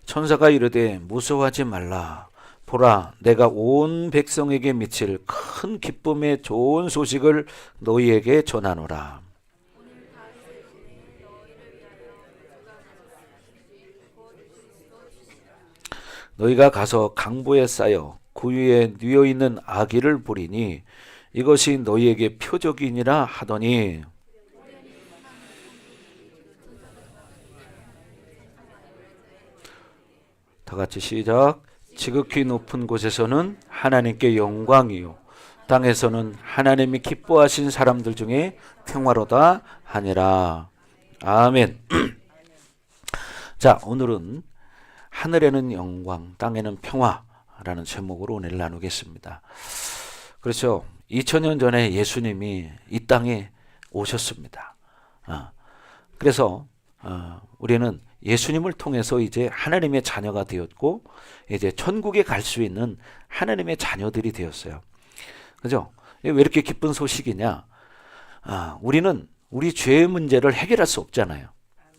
천사가 이르되 무서워하지 말라. 보라, 내가 온 백성에게 미칠 큰 기쁨의 좋은 소식을 너희에게 전하노라. 너희가 가서 강보에 쌓여 그 위에 뉘어 있는 아기를 보리니 이것이 너희에게 표적이니라 하더니, 다 같이 시작. 지극히 높은 곳에서는 하나님께 영광이요 땅에서는 하나님이 기뻐하신 사람들 중에 평화로다 하니라. 아멘. 자, 오늘은 하늘에는 영광, 땅에는 평화라는 제목으로 오늘 나누겠습니다. 그렇죠. 2000년 전에 예수님이 이 땅에 오셨습니다. 그래서 우리는 예수님을 통해서 이제 하나님의 자녀가 되었고 이제 천국에 갈 수 있는 하나님의 자녀들이 되었어요. 그죠? 왜 이렇게 기쁜 소식이냐? 우리는 우리 죄의 문제를 해결할 수 없잖아요.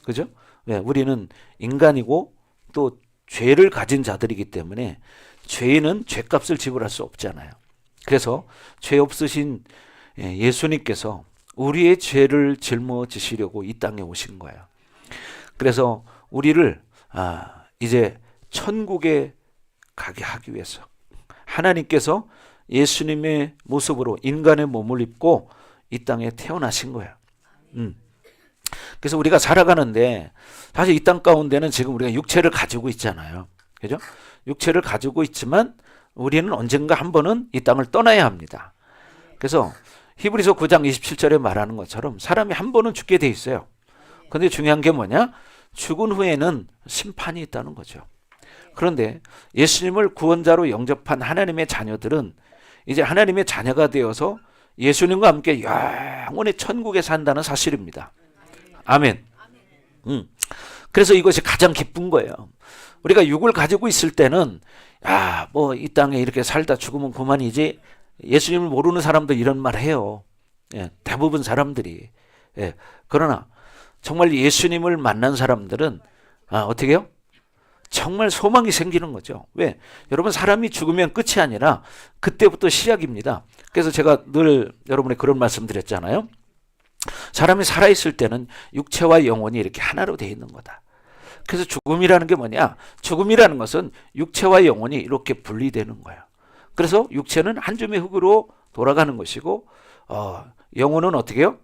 그죠? 왜? 우리는 인간이고 또 죄를 가진 자들이기 때문에 죄인은 죄값을 지불할 수 없잖아요. 그래서 죄 없으신 예수님께서 우리의 죄를 짊어지시려고 이 땅에 오신 거예요. 그래서 우리를 이제 천국에 가게 하기 위해서 하나님께서 예수님의 모습으로 인간의 몸을 입고 이 땅에 태어나신 거예요. 그래서 우리가 살아가는데 사실 이 땅 가운데는 지금 우리가 육체를 가지고 있잖아요. 그죠? 육체를 가지고 있지만 우리는 언젠가 한 번은 이 땅을 떠나야 합니다. 그래서 히브리서 9장 27절에 말하는 것처럼 사람이 한 번은 죽게 돼 있어요. 근데 중요한 게 뭐냐? 죽은 후에는 심판이 있다는 거죠. 그런데 예수님을 구원자로 영접한 하나님의 자녀들은 이제 하나님의 자녀가 되어서 예수님과 함께 영원히 천국에 산다는 사실입니다. 아멘. 그래서 이것이 가장 기쁜 거예요. 우리가 육을 가지고 있을 때는 뭐 이 땅에 이렇게 살다 죽으면 그만이지. 예수님을 모르는 사람도 이런 말 해요. 대부분 사람들이. 그러나 정말 예수님을 만난 사람들은 어떻게 해요? 정말 소망이 생기는 거죠. 왜? 여러분, 사람이 죽으면 끝이 아니라 그때부터 시작입니다. 그래서 제가 늘 여러분의 그런 말씀 드렸잖아요. 사람이 살아있을 때는 육체와 영혼이 이렇게 하나로 되어 있는 거다. 그래서 죽음이라는 게 뭐냐? 죽음이라는 것은 육체와 영혼이 이렇게 분리되는 거예요. 그래서 육체는 한 줌의 흙으로 돌아가는 것이고 영혼은 어떻게 해요?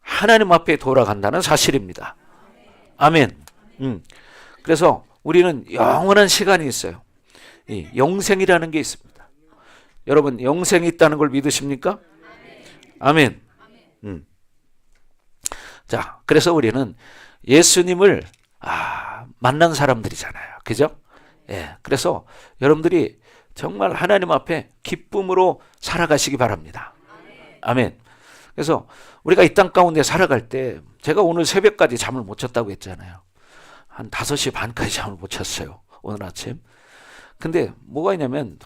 하나님 앞에 돌아간다는 사실입니다. 아멘. 그래서 우리는 영원한 시간이 있어요. 이 영생이라는 게 있습니다. 여러분, 영생이 있다는 걸 믿으십니까? 아멘. 자, 그래서 우리는 예수님을 만난 사람들이잖아요. 그죠? 그래서 여러분들이 정말 하나님 앞에 기쁨으로 살아가시기 바랍니다. 아멘. 그래서 우리가 이 땅 가운데 살아갈 때 제가 오늘 새벽까지 잠을 못 잤다고 했잖아요. 한 5시 반까지 잠을 못 잤어요. 오늘 아침. 근데 뭐가 있냐면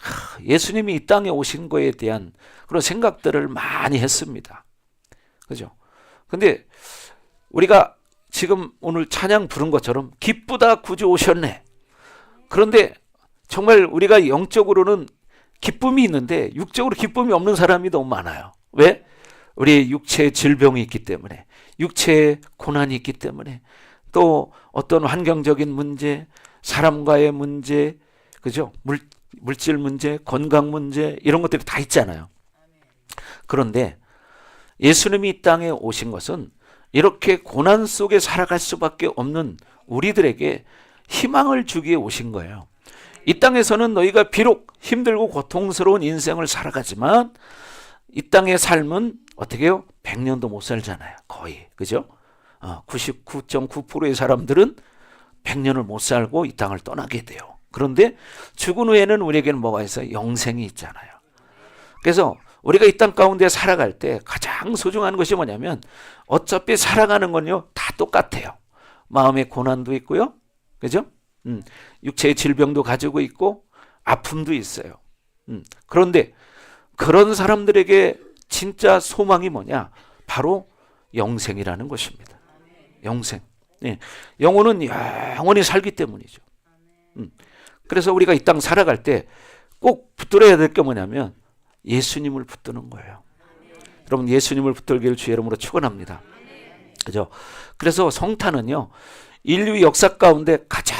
예수님이 이 땅에 오신 거에 대한 그런 생각들을 많이 했습니다. 그죠? 근데 우리가 지금 오늘 찬양 부른 것처럼 기쁘다 구주 오셨네. 그런데 정말 우리가 영적으로는 기쁨이 있는데 육적으로 기쁨이 없는 사람이 너무 많아요. 왜? 우리의 육체의 질병이 있기 때문에, 육체의 고난이 있기 때문에, 또 어떤 환경적인 문제, 사람과의 문제, 그죠? 물질 문제, 건강 문제, 이런 것들이 다 있잖아요. 그런데 예수님이 이 땅에 오신 것은 이렇게 고난 속에 살아갈 수밖에 없는 우리들에게 희망을 주기에 오신 거예요. 이 땅에서는 너희가 비록 힘들고 고통스러운 인생을 살아가지만 이 땅의 삶은 어떻게 해요? 100년도 못 살잖아요. 거의. 그죠? 99.9%의 사람들은 100년을 못 살고 이 땅을 떠나게 돼요. 그런데 죽은 후에는 우리에게는 뭐가 있어요? 영생이 있잖아요. 그래서 우리가 이 땅 가운데 살아갈 때 가장 소중한 것이 뭐냐면 어차피 살아가는 건요 다 똑같아요. 마음의 고난도 있고요. 그죠? 육체의 질병도 가지고 있고 아픔도 있어요. 그런데 그런 사람들에게 진짜 소망이 뭐냐? 바로 영생이라는 것입니다. 영생. 영혼은 영원히 살기 때문이죠. 그래서 우리가 이 땅 살아갈 때 꼭 붙들어야 될 게 뭐냐면 예수님을 붙드는 거예요. 여러분 예수님을 붙들기를 주의 이름으로 축원합니다. 그죠? 그래서 성탄은요 인류 역사 가운데 가장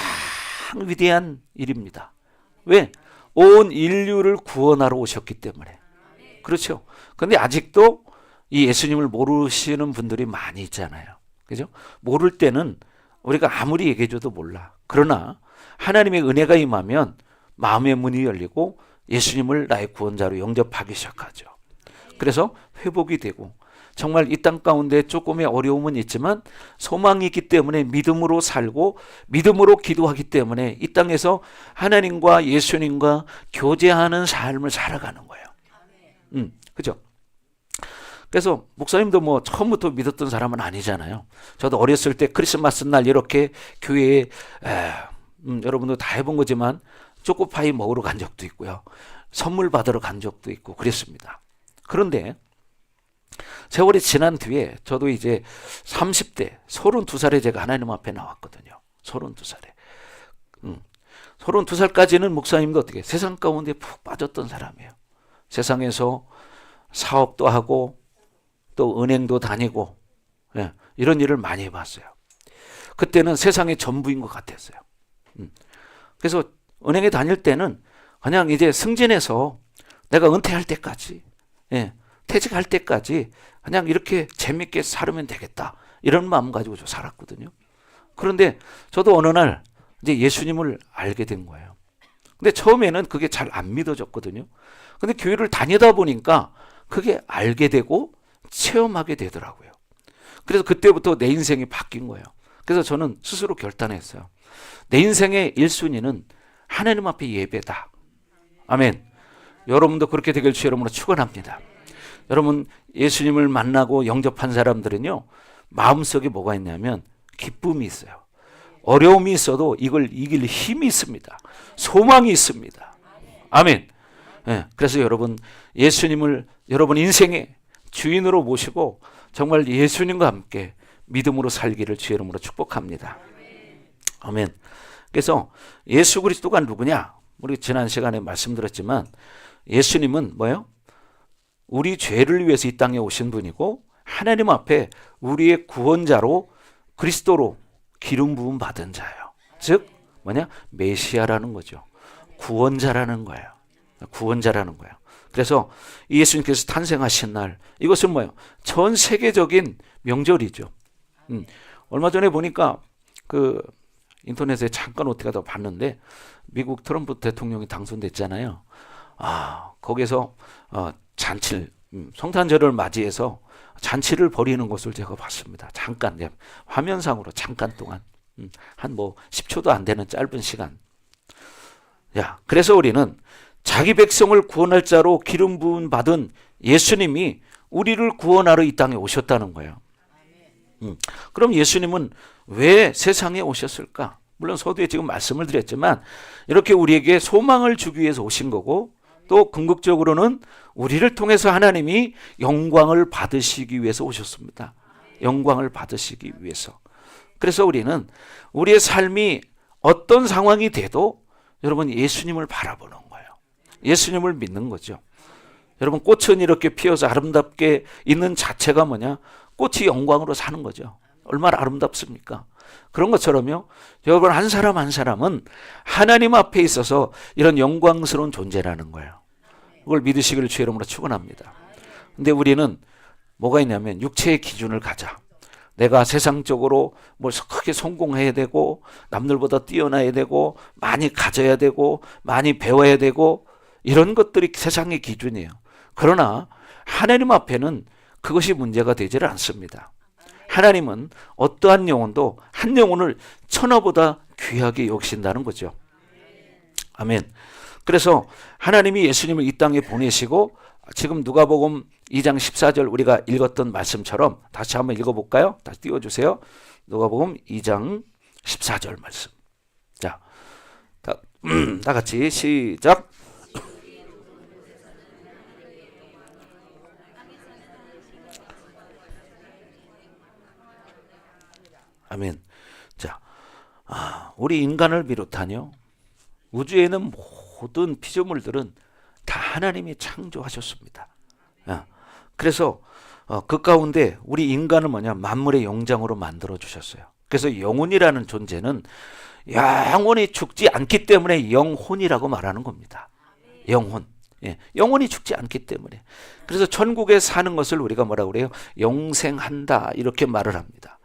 위대한 일입니다. 왜? 온 인류를 구원하러 오셨기 때문에. 그렇죠? 근데 아직도 이 예수님을 모르시는 분들이 많이 있잖아요. 그죠? 모를 때는 우리가 아무리 얘기해줘도 몰라. 그러나 하나님의 은혜가 임하면 마음의 문이 열리고 예수님을 나의 구원자로 영접하기 시작하죠. 그래서 회복이 되고 정말 이 땅 가운데 조금의 어려움은 있지만 소망이 있기 때문에 믿음으로 살고 믿음으로 기도하기 때문에 이 땅에서 하나님과 예수님과 교제하는 삶을 살아가는 거예요. 그죠? 그래서 목사님도 뭐 처음부터 믿었던 사람은 아니잖아요. 저도 어렸을 때 크리스마스 날 이렇게 교회에 여러분도 다 해본 거지만 초코파이 먹으러 간 적도 있고요. 선물 받으러 간 적도 있고 그랬습니다. 그런데 세월이 지난 뒤에 저도 이제 30대 32살에 제가 하나님 앞에 나왔거든요. 32살에. 32살까지는 목사님도 어떻게 세상 가운데 푹 빠졌던 사람이에요. 세상에서 사업도 하고 또 은행도 다니고 이런 일을 많이 해봤어요. 그때는 세상의 전부인 것 같았어요. 그래서 은행에 다닐 때는 그냥 이제 승진해서 내가 은퇴할 때까지 퇴직할 때까지 그냥 이렇게 재밌게 살면 되겠다 이런 마음 가지고 저 살았거든요. 그런데 저도 어느 날 이제 예수님을 알게 된 거예요. 근데 처음에는 그게 잘 안 믿어졌거든요. 근데 교회를 다니다 보니까 그게 알게 되고 체험하게 되더라고요. 그래서 그때부터 내 인생이 바뀐 거예요. 그래서 저는 스스로 결단했어요. 내 인생의 1순위는 하나님 앞에 예배다. 아멘. 여러분도 그렇게 되길 주의 이름으로 축원합니다. 여러분 예수님을 만나고 영접한 사람들은요 마음속에 뭐가 있냐면 기쁨이 있어요. 어려움이 있어도 이걸 이길 힘이 있습니다. 소망이 있습니다. 아멘. 그래서 여러분 예수님을 여러분 인생의 주인으로 모시고 정말 예수님과 함께 믿음으로 살기를 주의 이름으로 축복합니다. 아멘. 그래서 예수 그리스도가 누구냐? 우리 지난 시간에 말씀드렸지만 예수님은 뭐예요? 우리 죄를 위해서 이 땅에 오신 분이고 하나님 앞에 우리의 구원자로 그리스도로 기름 부음 받은 자예요. 즉 뭐냐? 메시아라는 거죠. 구원자라는 거예요. 구원자라는 거예요. 그래서 예수님께서 탄생하신 날 이것은 뭐예요? 전 세계적인 명절이죠. 얼마 전에 보니까 그 인터넷에 잠깐 어떻게 하다 봤는데 미국 트럼프 대통령이 당선됐잖아요. 거기서 잔치를 성탄절을 맞이해서 잔치를 벌이는 것을 제가 봤습니다. 잠깐 화면상으로 잠깐 동안 한 뭐 10초도 안 되는 짧은 시간. 그래서 우리는 자기 백성을 구원할 자로 기름 부음 받은 예수님이 우리를 구원하러 이 땅에 오셨다는 거예요. 그럼 예수님은 왜 세상에 오셨을까? 물론 서두에 지금 말씀을 드렸지만 이렇게 우리에게 소망을 주기 위해서 오신 거고 또 궁극적으로는 우리를 통해서 하나님이 영광을 받으시기 위해서 오셨습니다. 영광을 받으시기 위해서. 그래서 우리는 우리의 삶이 어떤 상황이 돼도 여러분 예수님을 바라보는 거예요. 예수님을 믿는 거죠. 여러분 꽃은 이렇게 피어서 아름답게 있는 자체가 뭐냐? 꽃이 영광으로 사는 거죠. 얼마나 아름답습니까? 그런 것처럼요. 여러분 한 사람 한 사람은 하나님 앞에 있어서 이런 영광스러운 존재라는 거예요. 그걸 믿으시기를 주의 이름으로 축원합니다. 근데 우리는 뭐가 있냐면 육체의 기준을 가자. 내가 세상적으로 뭘 크게 성공해야 되고 남들보다 뛰어나야 되고 많이 가져야 되고 많이 배워야 되고 이런 것들이 세상의 기준이에요. 그러나 하나님 앞에는 그것이 문제가 되지를 않습니다. 하나님은 어떠한 영혼도 한 영혼을 천하보다 귀하게 여기신다는 거죠. 아멘. 그래서 하나님이 예수님을 이 땅에 보내시고 지금 누가복음 2장 14절 우리가 읽었던 말씀처럼 다시 한번 읽어볼까요? 다시 띄워주세요. 누가복음 2장 14절 말씀. 자, 다 같이 시작. 아멘. 자, 우리 인간을 비롯하여 우주에 있는 모든 피조물들은 다 하나님이 창조하셨습니다. 그래서 그 가운데 우리 인간은 뭐냐? 만물의 영장으로 만들어 주셨어요. 그래서 영혼이라는 존재는 영원히 죽지 않기 때문에 영혼이라고 말하는 겁니다. 영혼. 영혼이 죽지 않기 때문에. 그래서 천국에 사는 것을 우리가 뭐라고 그래요? 영생한다 이렇게 말을 합니다.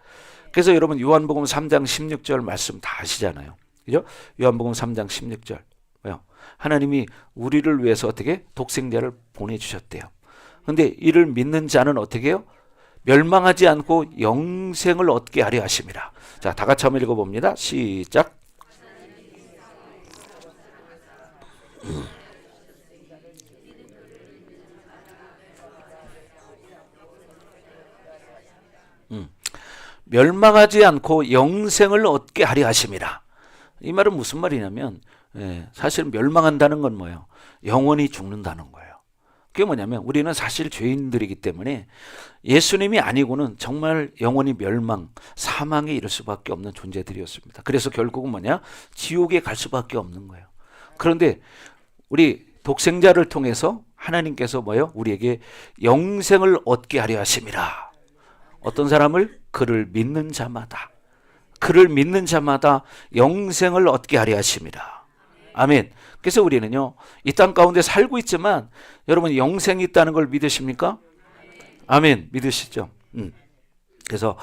그래서 여러분 요한복음 3장 16절 말씀 다 아시잖아요. 그죠? 요한복음 3장 16절. 뭐요? 하나님이 우리를 위해서 어떻게 독생자를 보내주셨대요. 근데 이를 믿는 자는 어떻게 해요? 멸망하지 않고 영생을 얻게 하려 하심이라. 자, 다 같이 한번 읽어봅니다. 시작. 멸망하지 않고 영생을 얻게 하려 하심이라. 이 말은 무슨 말이냐면 사실 멸망한다는 건 뭐예요? 영원히 죽는다는 거예요. 그게 뭐냐면 우리는 사실 죄인들이기 때문에 예수님이 아니고는 정말 영원히 멸망, 사망에 이를 수밖에 없는 존재들이었습니다. 그래서 결국은 뭐냐? 지옥에 갈 수밖에 없는 거예요. 그런데 우리 독생자를 통해서 하나님께서 뭐예요? 우리에게 영생을 얻게 하려 하심이라. 어떤 사람을? 그를 믿는 자마다. 그를 믿는 자마다 영생을 얻게 하려 하심이라. 아멘. 그래서 우리는요, 이 땅 가운데 살고 있지만 여러분 영생이 있다는 걸 믿으십니까? 아멘. 믿으시죠? 그래서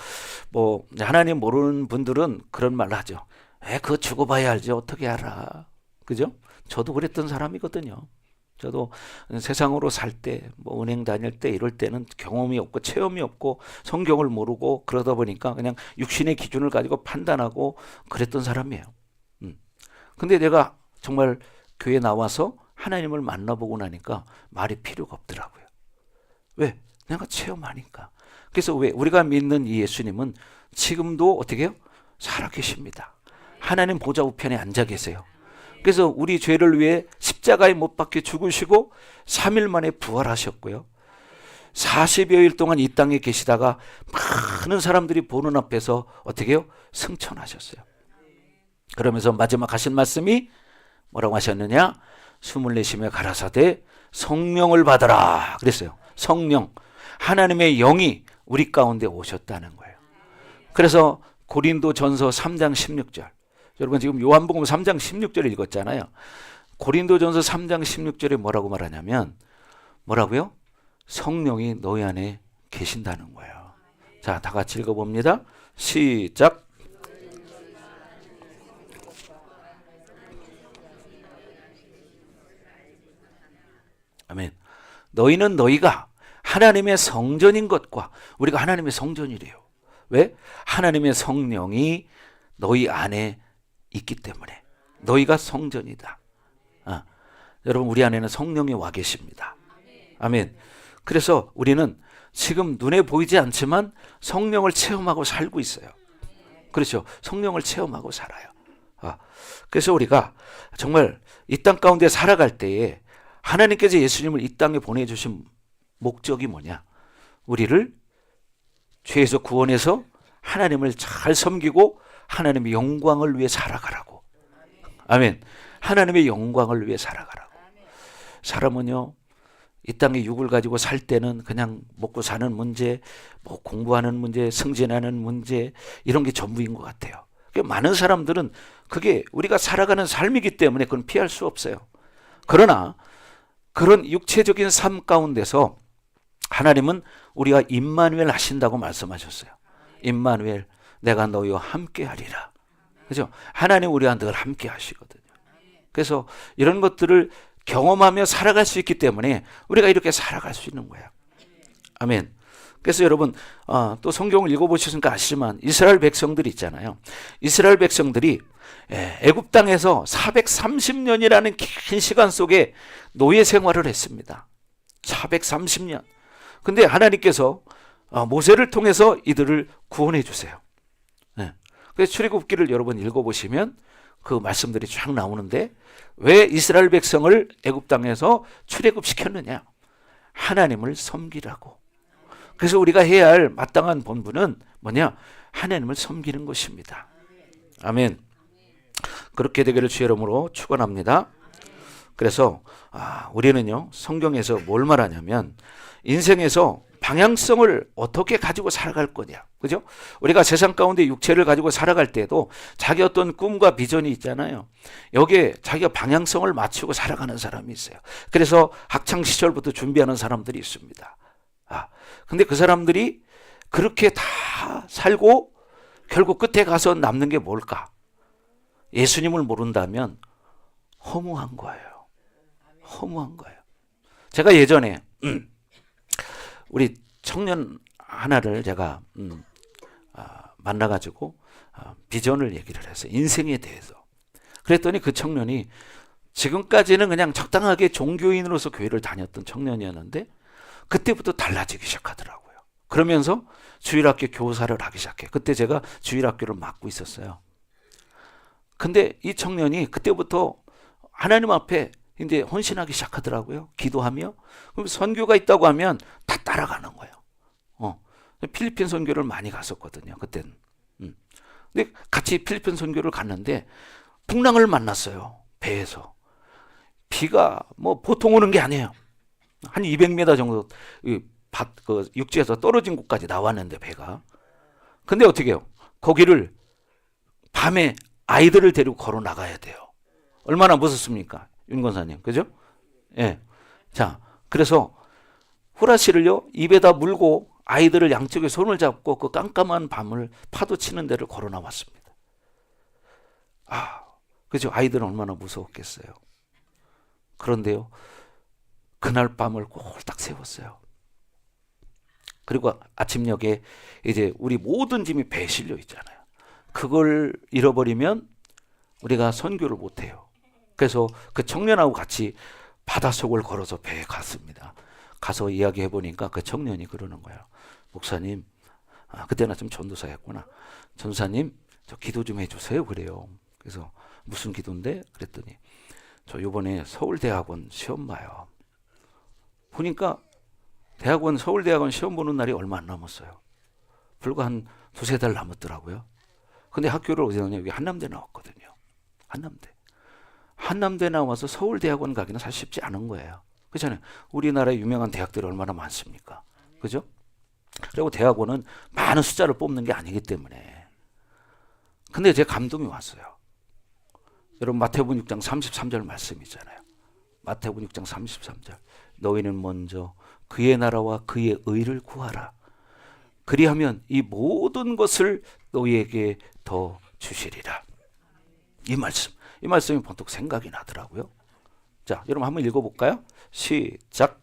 뭐 하나님 모르는 분들은 그런 말을 하죠. 그거 죽어봐야 알지 어떻게 알아. 그죠? 저도 그랬던 사람이거든요. 저도 세상으로 살 때, 뭐 은행 다닐 때 이럴 때는 경험이 없고 체험이 없고 성경을 모르고 그러다 보니까 그냥 육신의 기준을 가지고 판단하고 그랬던 사람이에요. 근데 내가 정말 교회 나와서 하나님을 만나보고 나니까 말이 필요가 없더라고요. 왜? 내가 체험하니까. 그래서 왜? 우리가 믿는 이 예수님은 지금도 어떻게 해요? 살아계십니다. 하나님 보좌 우편에 앉아 계세요. 그래서 우리 죄를 위해 십자가에 못 박혀 죽으시고 3일 만에 부활하셨고요. 40여일 동안 이 땅에 계시다가 많은 사람들이 보는 앞에서 어떻게 해요? 승천하셨어요. 그러면서 마지막 하신 말씀이 뭐라고 하셨느냐? 숨을 내쉬며 가라사대 성령을 받아라 그랬어요. 성령, 하나님의 영이 우리 가운데 오셨다는 거예요. 그래서 고린도전서 3장 16절, 여러분 지금 요한복음 3장 16절 읽었잖아요. 고린도전서 3장 16절에 뭐라고 말하냐면 뭐라고요? 성령이 너희 안에 계신다는 거예요. 자, 다 같이 읽어봅니다. 시작. 아멘. 너희는 너희가 하나님의 성전인 것과, 우리가 하나님의 성전이래요. 왜? 하나님의 성령이 너희 안에 있기 때문에 너희가 성전이다. 여러분 우리 안에는 성령이 와 계십니다. 아멘. 그래서 우리는 지금 눈에 보이지 않지만 성령을 체험하고 살고 있어요. 그렇죠. 성령을 체험하고 살아요. 그래서 우리가 정말 이 땅 가운데 살아갈 때에 하나님께서 예수님을 이 땅에 보내주신 목적이 뭐냐? 우리를 죄에서 구원해서 하나님을 잘 섬기고 하나님의 영광을 위해 살아가라고. 아멘. 하나님의 영광을 위해 살아가라고. 사람은요, 이 땅에 육을 가지고 살 때는 그냥 먹고 사는 문제, 뭐 공부하는 문제, 승진하는 문제, 이런 게 전부인 것 같아요. 많은 사람들은 그게 우리가 살아가는 삶이기 때문에 그건 피할 수 없어요. 그러나 그런 육체적인 삶 가운데서 하나님은 우리가 임마누엘 하신다고 말씀하셨어요. 임마누엘, 내가 너희와 함께 하리라. 그죠? 하나님 우리와 늘 함께 하시거든요. 그래서 이런 것들을 경험하며 살아갈 수 있기 때문에 우리가 이렇게 살아갈 수 있는 거예요. 아멘. 그래서 여러분 또 성경을 읽어보셨으니까 아시지만 이스라엘 백성들이 있잖아요. 이스라엘 백성들이 애굽 땅에서 430년이라는 긴 시간 속에 노예 생활을 했습니다. 430년. 근데 하나님께서 모세를 통해서 이들을 구원해 주세요. 그래서 출애굽기를 여러분 읽어보시면 그 말씀들이 쫙 나오는데, 왜 이스라엘 백성을 애굽 땅에서 출애굽시켰느냐? 하나님을 섬기라고. 그래서 우리가 해야 할 마땅한 본분은 뭐냐? 하나님을 섬기는 것입니다. 아멘. 그렇게 되기를 주의 이름으로 축원합니다. 그래서 우리는요 성경에서 뭘 말하냐면 인생에서 방향성을 어떻게 가지고 살아갈 거냐, 그죠? 우리가 세상 가운데 육체를 가지고 살아갈 때도 자기 어떤 꿈과 비전이 있잖아요. 여기에 자기가 방향성을 맞추고 살아가는 사람이 있어요. 그래서 학창 시절부터 준비하는 사람들이 있습니다. 근데 그 사람들이 그렇게 다 살고 결국 끝에 가서 남는 게 뭘까? 예수님을 모른다면 허무한 거예요. 허무한 거예요. 제가 예전에 우리 청년 하나를 제가 만나가지고 비전을 얘기를 했어요. 인생에 대해서. 그랬더니 그 청년이 지금까지는 그냥 적당하게 종교인으로서 교회를 다녔던 청년이었는데 그때부터 달라지기 시작하더라고요. 그러면서 주일학교 교사를 하기 시작해. 그때 제가 주일학교를 맡고 있었어요. 근데 이 청년이 그때부터 하나님 앞에 이제 헌신하기 시작하더라고요. 기도하며. 그럼 선교가 있다고 하면 다 따라가는 거예요. 필리핀 선교를 많이 갔었거든요. 그때는. 근데 같이 필리핀 선교를 갔는데 풍랑을 만났어요. 배에서. 비가 뭐 보통 오는 게 아니에요. 한 200m 정도 육지에서 떨어진 곳까지 나왔는데 배가. 근데 어떻게 해요? 거기를 밤에 아이들을 데리고 걸어 나가야 돼요. 얼마나 무섭습니까? 윤 권사님. 그죠? 예. 자, 그래서 후라시를요, 입에다 물고 아이들을 양쪽에 손을 잡고 그 깜깜한 밤을 파도 치는 데를 걸어 나왔습니다. 그죠? 아이들은 얼마나 무서웠겠어요. 그런데요, 그날 밤을 꼴딱 세웠어요. 그리고 아침녘에 이제 우리 모든 짐이 배에 실려 있잖아요. 그걸 잃어버리면 우리가 선교를 못해요. 그래서 그 청년하고 같이 바닷속을 걸어서 배에 갔습니다. 가서 이야기해 보니까 그 청년이 그러는 거예요. 목사님, 그때나 좀 전도사였구나. 전도사님, 저 기도 좀 해주세요. 그래요. 그래서 무슨 기도인데? 그랬더니 저 이번에 서울대학원 시험 봐요. 보니까 서울대학원 시험 보는 날이 얼마 안 남았어요. 불과 한 두세 달 남았더라고요. 근데 학교를 어디 나왔냐? 여기 한남대 나왔거든요. 한남대 나와서 서울대학원 가기는 사실 쉽지 않은 거예요. 그렇잖아요. 우리나라의 유명한 대학들이 얼마나 많습니까? 그죠? 그리고 대학원은 많은 숫자를 뽑는 게 아니기 때문에. 근데 제 감동이 왔어요. 여러분 마태복음 6장 33절 말씀 있잖아요. 마태복음 6장 33절. 너희는 먼저 그의 나라와 그의 의를 구하라. 그리하면 이 모든 것을 너희에게 더 주시리라. 이 말씀이 번뜩 생각이 나더라고요. 자, 여러분 한번 읽어볼까요? 시작.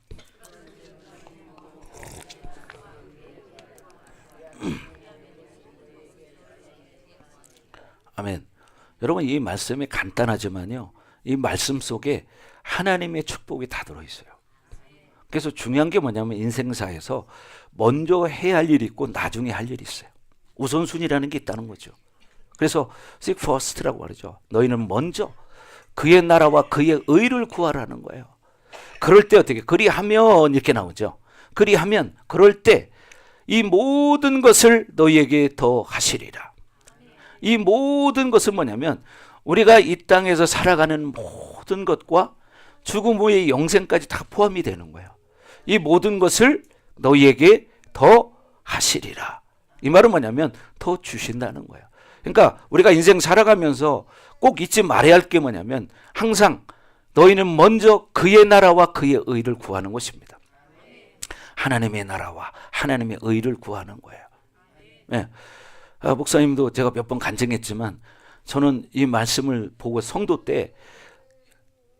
아멘. 여러분 이 말씀이 간단하지만요, 이 말씀 속에 하나님의 축복이 다 들어있어요. 그래서 중요한 게 뭐냐면 인생사에서 먼저 해야 할 일이 있고 나중에 할 일이 있어요. 우선순위라는 게 있다는 거죠. 그래서 seek first라고 말하죠. 너희는 먼저 그의 나라와 그의 의를 구하라는 거예요. 그럴 때 어떻게? 그리하면 이렇게 나오죠. 그리하면 그럴 때 이 모든 것을 너희에게 더 하시리라. 이 모든 것은 뭐냐면 우리가 이 땅에서 살아가는 모든 것과 죽음 후의 영생까지 다 포함이 되는 거예요. 이 모든 것을 너희에게 더 하시리라. 이 말은 뭐냐면 더 주신다는 거예요. 그러니까 우리가 인생 살아가면서 꼭 잊지 말아야 할 게 뭐냐면 항상 너희는 먼저 그의 나라와 그의 의를 구하는 것입니다. 하나님의 나라와 하나님의 의를 구하는 거예요. 네. 목사님도 제가 몇 번 간증했지만 저는 이 말씀을 보고 성도 때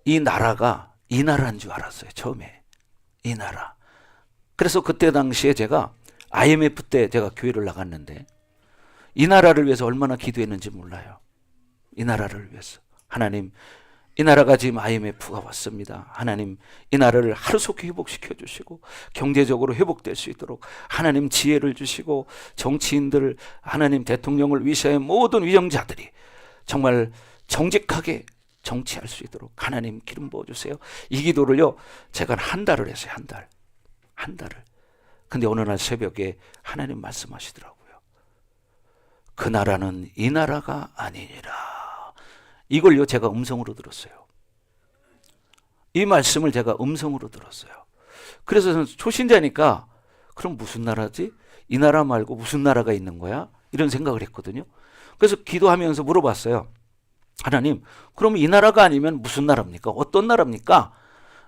이 나라가 이 나라인 줄 알았어요. 처음에. 이 나라. 그래서 그때 당시에 제가 IMF 때 제가 교회를 나갔는데 이 나라를 위해서 얼마나 기도했는지 몰라요. 이 나라를 위해서. 하나님, 이 나라가 지금 IMF가 왔습니다. 하나님, 이 나라를 하루속히 회복시켜 주시고 경제적으로 회복될 수 있도록 하나님 지혜를 주시고 정치인들, 하나님 대통령을 위시하는 모든 위정자들이 정말 정직하게 정치할 수 있도록 하나님 기름 부어주세요. 이 기도를요, 제가 한 달을 했어요. 한 달을. 근데 어느 날 새벽에 하나님 말씀하시더라고요. 그 나라는 이 나라가 아니니라. 이걸요 제가 음성으로 들었어요. 이 말씀을 제가 음성으로 들었어요. 그래서 저는 초신자니까 그럼 무슨 나라지? 이 나라 말고 무슨 나라가 있는 거야? 이런 생각을 했거든요. 그래서 기도하면서 물어봤어요. 하나님, 그럼 이 나라가 아니면 무슨 나라입니까? 어떤 나라입니까?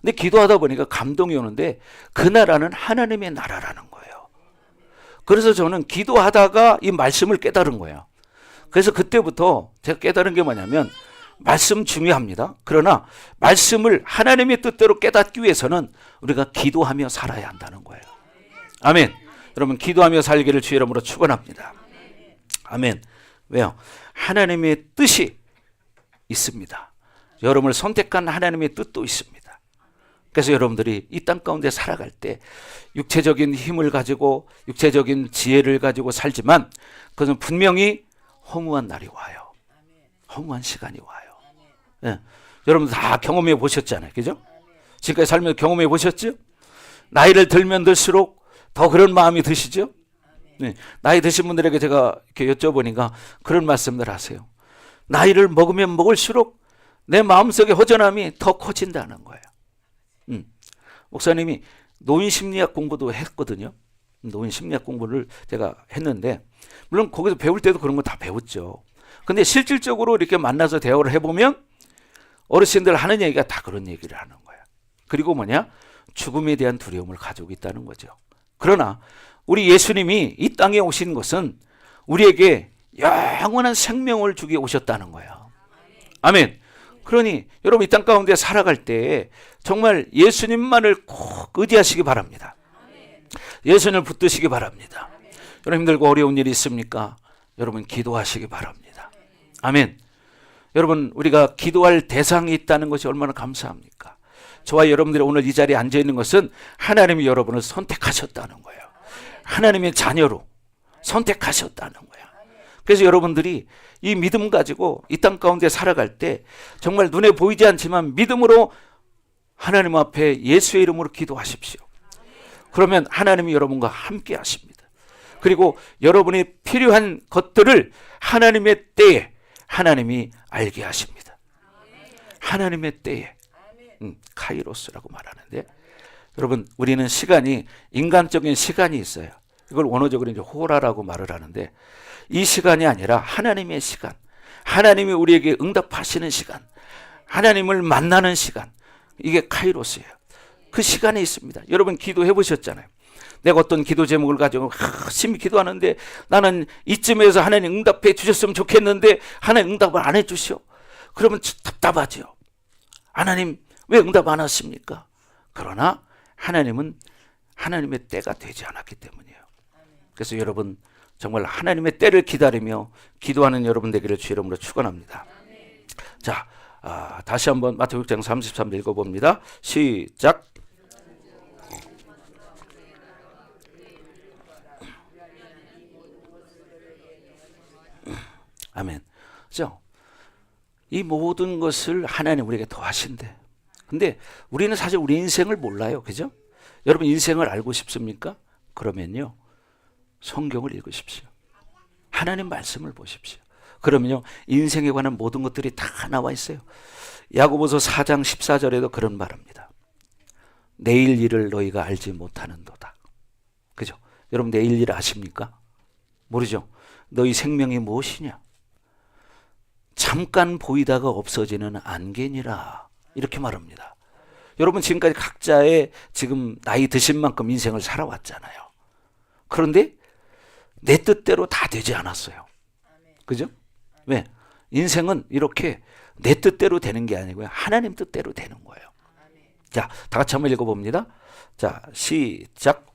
근데 기도하다 보니까 감동이 오는데 그 나라는 하나님의 나라라는 거예요. 그래서 저는 기도하다가 이 말씀을 깨달은 거예요. 그래서 그때부터 제가 깨달은 게 뭐냐면 말씀 중요합니다. 그러나 말씀을 하나님의 뜻대로 깨닫기 위해서는 우리가 기도하며 살아야 한다는 거예요. 아멘. 여러분 기도하며 살기를 주의 이름으로 축원합니다. 아멘. 왜요? 하나님의 뜻이 있습니다. 여러분을 선택한 하나님의 뜻도 있습니다. 그래서 여러분들이 이 땅 가운데 살아갈 때 육체적인 힘을 가지고 육체적인 지혜를 가지고 살지만 그것은 분명히 허무한 날이 와요. 허무한 시간이 와요. 예. 여러분 다 경험해 보셨잖아요. 그죠? 지금까지 살면서 경험해 보셨죠? 나이를 들면 들수록 더 그런 마음이 드시죠? 네. 나이 드신 분들에게 제가 이렇게 여쭤보니까 그런 말씀들 하세요. 나이를 먹으면 먹을수록 내 마음속의 허전함이 더 커진다는 거예요. 목사님이 노인심리학 공부도 했거든요. 노인심리학 공부를 제가 했는데 물론 거기서 배울 때도 그런 거 다 배웠죠. 근데 실질적으로 이렇게 만나서 대화를 해보면 어르신들 하는 얘기가 다 그런 얘기를 하는 거예요. 그리고 뭐냐? 죽음에 대한 두려움을 가지고 있다는 거죠. 그러나 우리 예수님이 이 땅에 오신 것은 우리에게 영원한 생명을 주기 오셨다는 거예요. 아멘. 그러니 여러분 이 땅 가운데 살아갈 때 정말 예수님만을 꼭 의지하시기 바랍니다. 예수님을 붙드시기 바랍니다. 여러분 힘들고 어려운 일이 있습니까? 여러분 기도하시기 바랍니다. 아멘. 여러분 우리가 기도할 대상이 있다는 것이 얼마나 감사합니까? 저와 여러분들이 오늘 이 자리에 앉아 있는 것은 하나님이 여러분을 선택하셨다는 거예요. 하나님의 자녀로 선택하셨다는 거예요. 그래서 여러분들이 이 믿음 가지고 이 땅 가운데 살아갈 때 정말 눈에 보이지 않지만 믿음으로 하나님 앞에 예수의 이름으로 기도하십시오. 그러면 하나님이 여러분과 함께 하십니다. 그리고 여러분이 필요한 것들을 하나님의 때에 하나님이 알게 하십니다. 하나님의 때에 카이로스라고 말하는데 여러분 우리는 시간이 인간적인 시간이 있어요. 이걸 원어적으로 이제 호라라고 말을 하는데 이 시간이 아니라 하나님의 시간, 하나님이 우리에게 응답하시는 시간, 하나님을 만나는 시간, 이게 카이로스예요. 그 시간에 있습니다. 여러분 기도해 보셨잖아요. 내가 어떤 기도 제목을 가지고 열심히 기도하는데 나는 이쯤에서 하나님 응답해 주셨으면 좋겠는데 하나님 응답을 안 해 주시오. 그러면 답답하죠. 하나님 왜 응답 안 하십니까? 그러나 하나님은 하나님의 때가 되지 않았기 때문이에요. 그래서 여러분 정말 하나님의 때를 기다리며 기도하는 여러분 되기를 주의 이름으로 축원합니다. 자, 다시 한번 마태복음 6장 33절 읽어봅니다. 시작. 아멘. 그렇죠? 이 모든 것을 하나님 우리에게 더하신대. 근데 우리는 사실 우리 인생을 몰라요. 그죠? 여러분 인생을 알고 싶습니까? 그러면요. 성경을 읽으십시오. 하나님 말씀을 보십시오. 그러면요. 인생에 관한 모든 것들이 다 나와 있어요. 야고보서 4장 14절에도 그런 말합니다. 내일 일을 너희가 알지 못하는도다. 그죠? 여러분 내일 일 아십니까? 모르죠? 너희 생명이 무엇이냐? 잠깐 보이다가 없어지는 안개니라. 이렇게 말합니다. 여러분 지금까지 각자의 지금 나이 드신 만큼 인생을 살아왔잖아요. 그런데 내 뜻대로 다 되지 않았어요. 그죠? 왜? 인생은 이렇게 내 뜻대로 되는 게 아니고요. 하나님 뜻대로 되는 거예요. 자, 다 같이 한번 읽어봅니다. 자, 시작.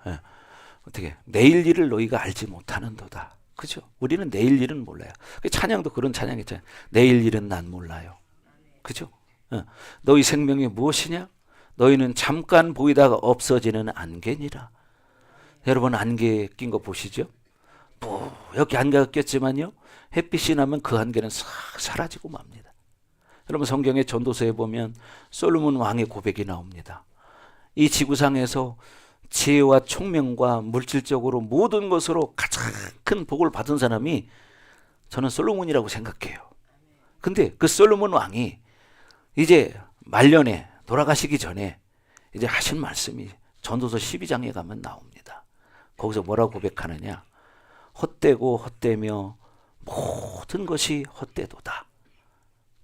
네. 어떻게 내일 일을 너희가 알지 못하는도다. 그죠? 우리는 내일 일은 몰라요. 찬양도 그런 찬양 있잖아요. 내일 일은 난 몰라요. 그죠? 너희 생명이 무엇이냐? 너희는 잠깐 보이다가 없어지는 안개니라. 여러분 안개 낀 거 보시죠? 여기 안개가 꼈지만요. 햇빛이 나면 그 안개는 싹 사라지고 맙니다. 여러분 성경의 전도서에 보면 솔로몬 왕의 고백이 나옵니다. 이 지구상에서 지혜와 총명과 물질적으로 모든 것으로 가장 큰 복을 받은 사람이 저는 솔로몬이라고 생각해요. 근데 그 솔로몬 왕이 이제 말년에 돌아가시기 전에 이제 하신 말씀이 전도서 12장에 가면 나옵니다. 거기서 뭐라고 고백하느냐? 헛되고 헛되며 모든 것이 헛되도다.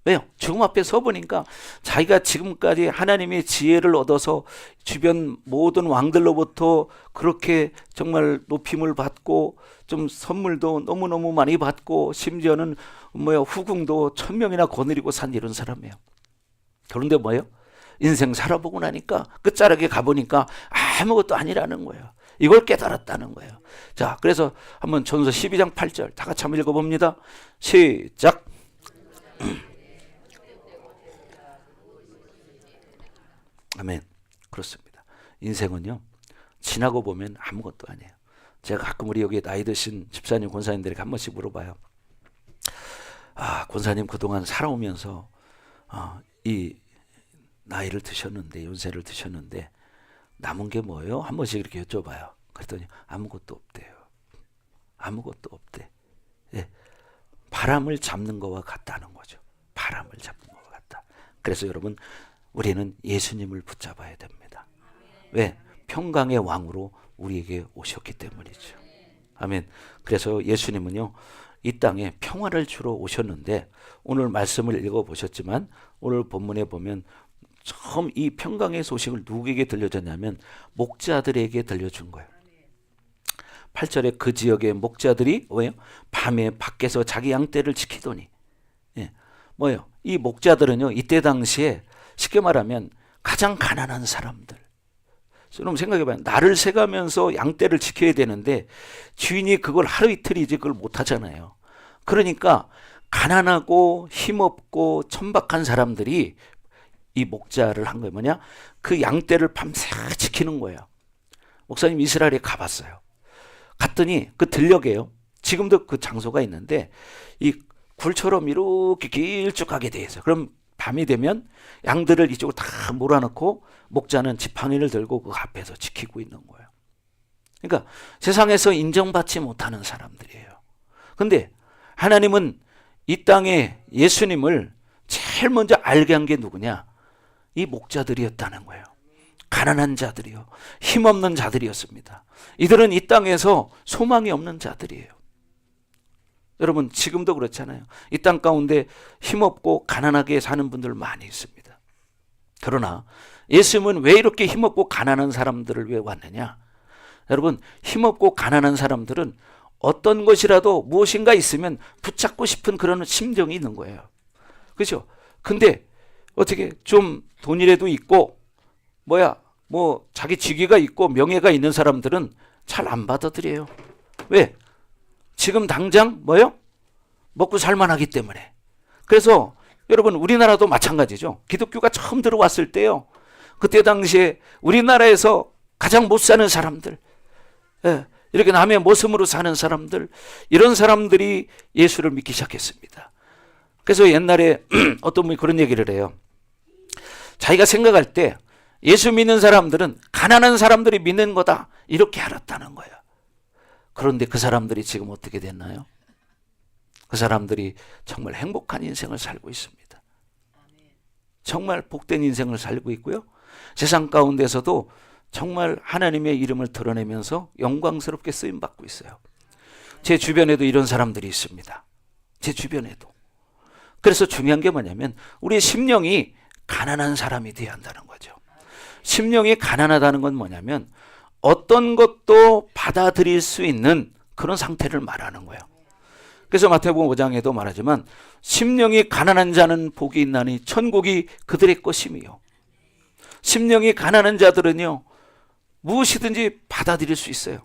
왜요? 죽음 앞에 서보니까 자기가 지금까지 하나님의 지혜를 얻어서 주변 모든 왕들로부터 그렇게 정말 높임을 받고 좀 선물도 너무너무 많이 받고 심지어는 후궁도 1000명이나 거느리고 산 이런 사람이에요. 그런데 뭐예요? 인생 살아보고 나니까 끝자락에 가보니까 아무것도 아니라는 거예요. 이걸 깨달았다는 거예요. 자, 그래서 한번 전서 12장 8절 다 같이 한번 읽어봅니다. 시작. 아멘. 그렇습니다. 인생은요, 지나고 보면 아무것도 아니에요. 제가 가끔 우리 여기 나이 드신 집사님, 권사님들에게 한 번씩 물어봐요. 권사님 그동안 살아오면서 이 나이를 드셨는데, 연세를 드셨는데 남은 게 뭐예요? 한 번씩 이렇게 여쭤봐요. 그랬더니 아무것도 없대요. 아무것도 없대. 예. 바람을 잡는 것과 같다는 거죠. 바람을 잡는 것과 같다. 그래서 여러분, 우리는 예수님을 붙잡아야 됩니다. 왜? 평강의 왕으로 우리에게 오셨기 때문이죠. 아멘. 그래서 예수님은요, 이 땅에 평화를 주러 오셨는데, 오늘 말씀을 읽어보셨지만 오늘 본문에 보면 처음 이 평강의 소식을 누구에게 들려줬냐면 목자들에게 들려준 거예요. 8절에 그 지역의 목자들이 뭐예요? 밤에 밖에서 자기 양떼를 지키더니, 뭐예요? 이 목자들은요, 이때 당시에 쉽게 말하면 가장 가난한 사람들. 여러분 생각해봐요. 나를 새가면서 양떼를 지켜야 되는데 주인이 그걸 하루 이틀이지 그걸 못하잖아요. 그러니까 가난하고 힘없고 천박한 사람들이 이 목자를 한 거예요. 뭐냐? 그 양떼를 밤새 지키는 거예요. 목사님 이스라엘에 가봤어요. 갔더니 그 들녘에요. 지금도 그 장소가 있는데 이 굴처럼 이렇게 길쭉하게 돼 있어요. 그럼 밤이 되면 양들을 이쪽으로 다 몰아넣고 목자는 지팡이를 들고 그 앞에서 지키고 있는 거예요. 그러니까 세상에서 인정받지 못하는 사람들이에요. 근데 하나님은 이 땅에 예수님을 제일 먼저 알게 한 게 누구냐? 이 목자들이었다는 거예요. 가난한 자들이요. 힘없는 자들이었습니다. 이들은 이 땅에서 소망이 없는 자들이에요. 여러분 지금도 그렇잖아요. 이 땅 가운데 힘없고 가난하게 사는 분들 많이 있습니다. 그러나 예수님은 왜 이렇게 힘없고 가난한 사람들을 왜 왔느냐? 여러분 힘없고 가난한 사람들은 어떤 것이라도 무엇인가 있으면 붙잡고 싶은 그런 심정이 있는 거예요. 그렇죠? 근데 어떻게 좀 돈이라도 있고 자기 직위가 있고 명예가 있는 사람들은 잘 안 받아들여요. 왜? 지금 당장 먹고 살만하기 때문에. 그래서 여러분 우리나라도 마찬가지죠. 기독교가 처음 들어왔을 때요. 그때 당시에 우리나라에서 가장 못 사는 사람들, 이렇게 남의 모습으로 사는 사람들, 이런 사람들이 예수를 믿기 시작했습니다. 그래서 옛날에 어떤 분이 그런 얘기를 해요. 자기가 생각할 때 예수 믿는 사람들은 가난한 사람들이 믿는 거다 이렇게 알았다는 거예요. 그런데 그 사람들이 지금 어떻게 됐나요? 그 사람들이 정말 행복한 인생을 살고 있습니다. 정말 복된 인생을 살고 있고요. 세상 가운데서도 정말 하나님의 이름을 드러내면서 영광스럽게 쓰임받고 있어요. 제 주변에도 이런 사람들이 있습니다. 제 주변에도. 그래서 중요한 게 뭐냐면 우리의 심령이 가난한 사람이 되어야 한다는 거죠. 심령이 가난하다는 건 뭐냐면 어떤 것도 받아들일 수 있는 그런 상태를 말하는 거예요. 그래서 마태복음 5장에도 말하지만 심령이 가난한 자는 복이 있나니 천국이 그들의 것임이요. 심령이 가난한 자들은요 무엇이든지 받아들일 수 있어요.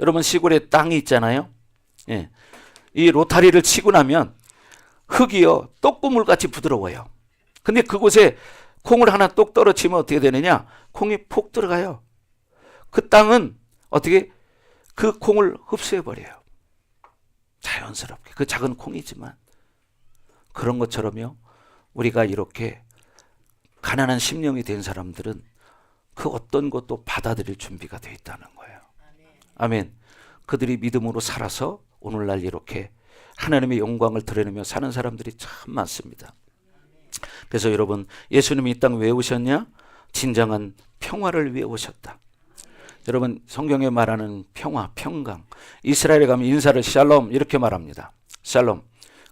여러분 시골에 땅이 있잖아요. 이 로타리를 치고 나면 흙이요 떡고물같이 부드러워요. 근데 그곳에 콩을 하나 똑 떨어지면 어떻게 되느냐? 콩이 폭 들어가요. 그 땅은 어떻게 그 콩을 흡수해버려요. 자연스럽게. 그 작은 콩이지만. 그런 것처럼요. 우리가 이렇게 가난한 심령이 된 사람들은 그 어떤 것도 받아들일 준비가 되어 있다는 거예요. 아멘. 그들이 믿음으로 살아서 오늘날 이렇게 하나님의 영광을 드러내며 사는 사람들이 참 많습니다. 그래서 여러분, 예수님이 이 땅 왜 오셨냐? 진정한 평화를 위해 오셨다. 여러분, 성경에 말하는 평화, 평강, 이스라엘에 가면 인사를 샬롬 이렇게 말합니다. 샬롬.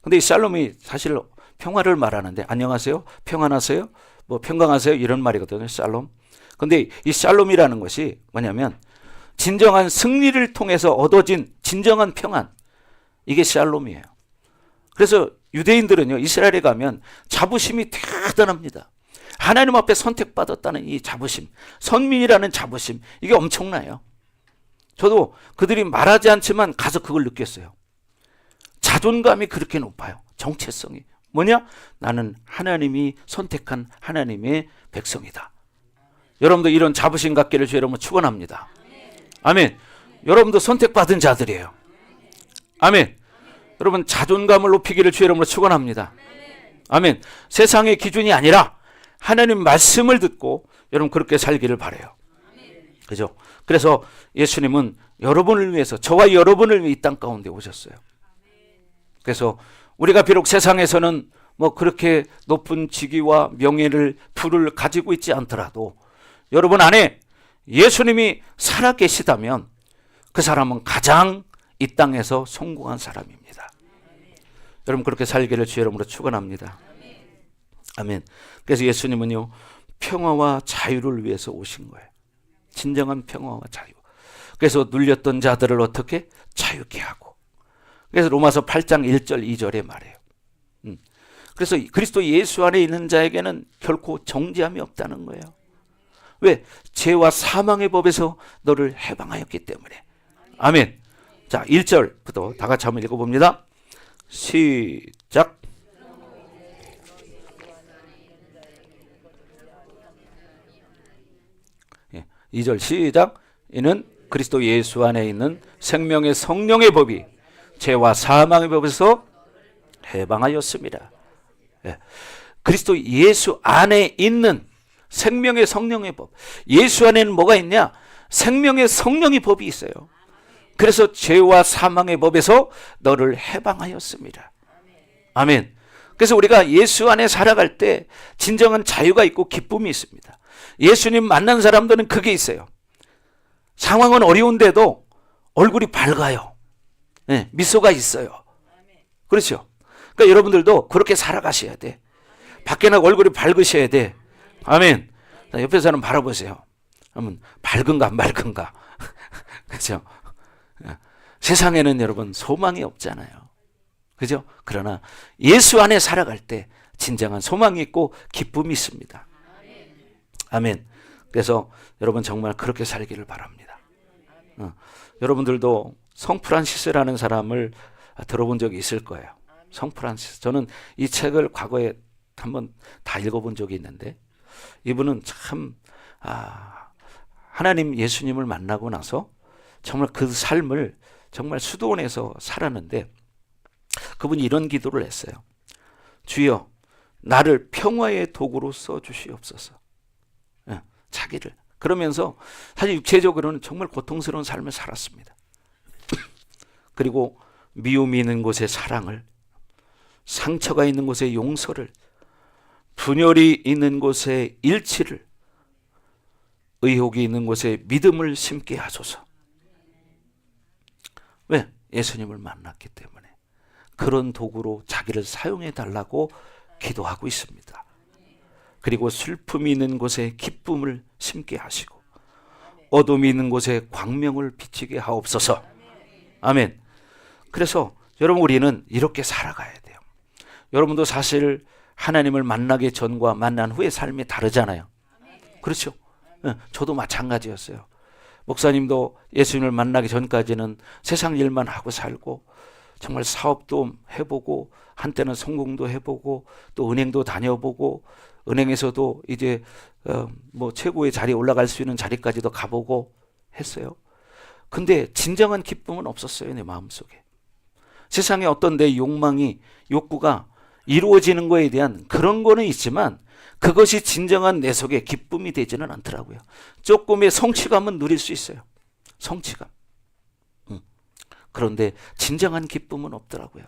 근데 이 샬롬이 사실 평화를 말하는데, 안녕하세요, 평안하세요, 뭐 평강하세요 이런 말이거든요. 샬롬. 근데 이 샬롬이라는 것이 뭐냐면 진정한 승리를 통해서 얻어진 진정한 평안, 이게 샬롬이에요. 그래서 유대인들은요, 이스라엘에 가면 자부심이 대단합니다. 하나님 앞에 선택받았다는 이 자부심, 선민이라는 자부심, 이게 엄청나요. 저도 그들이 말하지 않지만 가서 그걸 느꼈어요. 자존감이 그렇게 높아요. 정체성이 뭐냐? 나는 하나님이 선택한 하나님의 백성이다. 여러분도 이런 자부심 갖기를 주 여러분 축원합니다. 아멘. 여러분도 선택받은 자들이에요. 아멘. 여러분 자존감을 높이기를 주 여러분으로 축원합니다. 아멘. 세상의 기준이 아니라 하나님 말씀을 듣고 여러분 그렇게 살기를 바라요. 그죠? 그래서 예수님은 여러분을 위해서, 저와 여러분을 위해 이 땅 가운데 오셨어요. 그래서 우리가 비록 세상에서는 뭐 그렇게 높은 직위와 명예를, 부를 가지고 있지 않더라도 여러분 안에 예수님이 살아계시다면 그 사람은 가장 이 땅에서 성공한 사람입니다. 여러분 그렇게 살기를 주 여러분으로 축원합니다. 아멘. 그래서 예수님은요, 평화와 자유를 위해서 오신 거예요. 진정한 평화와 자유. 그래서 눌렸던 자들을 어떻게 자유케 하고. 그래서 로마서 8장 1절 2절에 말해요. 그래서 그리스도 예수 안에 있는 자에게는 결코 정죄함이 없다는 거예요. 왜? 죄와 사망의 법에서 너를 해방하였기 때문에. 아멘. 자, 1절부터 다 같이 한번 읽어봅니다. 시작. 2절 시작. 이는 그리스도 예수 안에 있는 생명의 성령의 법이 죄와 사망의 법에서 해방하였습니다. 예. 그리스도 예수 안에 있는 생명의 성령의 법. 예수 안에는 뭐가 있냐? 생명의 성령의 법이 있어요. 그래서 죄와 사망의 법에서 너를 해방하였습니다. 아멘. 그래서 우리가 예수 안에 살아갈 때 진정한 자유가 있고 기쁨이 있습니다. 예수님 만난 사람들은 그게 있어요. 상황은 어려운데도 얼굴이 밝아요. 네, 미소가 있어요. 그렇죠? 그러니까 여러분들도 그렇게 살아가셔야 돼. 밖에 나가 얼굴이 밝으셔야 돼. 아멘. 옆에 사람 바라보세요. 그러면 밝은가 맑은가. 그렇죠? 세상에는 여러분 소망이 없잖아요. 그죠? 그러나 예수 안에 살아갈 때 진정한 소망이 있고 기쁨이 있습니다. 아멘. 그래서 여러분 정말 그렇게 살기를 바랍니다. 여러분들도 성프란시스라는 사람을 들어본 적이 있을 거예요. 성프란시스. 저는 이 책을 과거에 한번 다 읽어본 적이 있는데 이분은 참 하나님 예수님을 만나고 나서 정말 그 삶을 정말 수도원에서 살았는데 그분이 이런 기도를 했어요. 주여 나를 평화의 도구로 써주시옵소서. 자기를. 그러면서 사실 육체적으로는 정말 고통스러운 삶을 살았습니다. 그리고 미움이 있는 곳에 사랑을, 상처가 있는 곳에 용서를, 분열이 있는 곳에 일치를, 의혹이 있는 곳에 믿음을 심게 하소서. 왜? 예수님을 만났기 때문에. 그런 도구로 자기를 사용해 달라고 기도하고 있습니다. 그리고 슬픔이 있는 곳에 기쁨을 심게 하시고 어둠이 있는 곳에 광명을 비치게 하옵소서. 아멘. 그래서 여러분 우리는 이렇게 살아가야 돼요. 여러분도 사실 하나님을 만나기 전과 만난 후의 삶이 다르잖아요. 그렇죠? 저도 마찬가지였어요. 목사님도 예수님을 만나기 전까지는 세상 일만 하고 살고 정말 사업도 해보고 한때는 성공도 해보고 또 은행도 다녀보고 은행에서도 이제 뭐 최고의 자리에 올라갈 수 있는 자리까지도 가보고 했어요. 근데 진정한 기쁨은 없었어요. 내 마음속에. 세상에 어떤 내 욕망이, 욕구가 이루어지는 거에 대한 그런 거는 있지만 그것이 진정한 내 속에 기쁨이 되지는 않더라고요. 조금의 성취감은 누릴 수 있어요. 성취감. 그런데 진정한 기쁨은 없더라고요.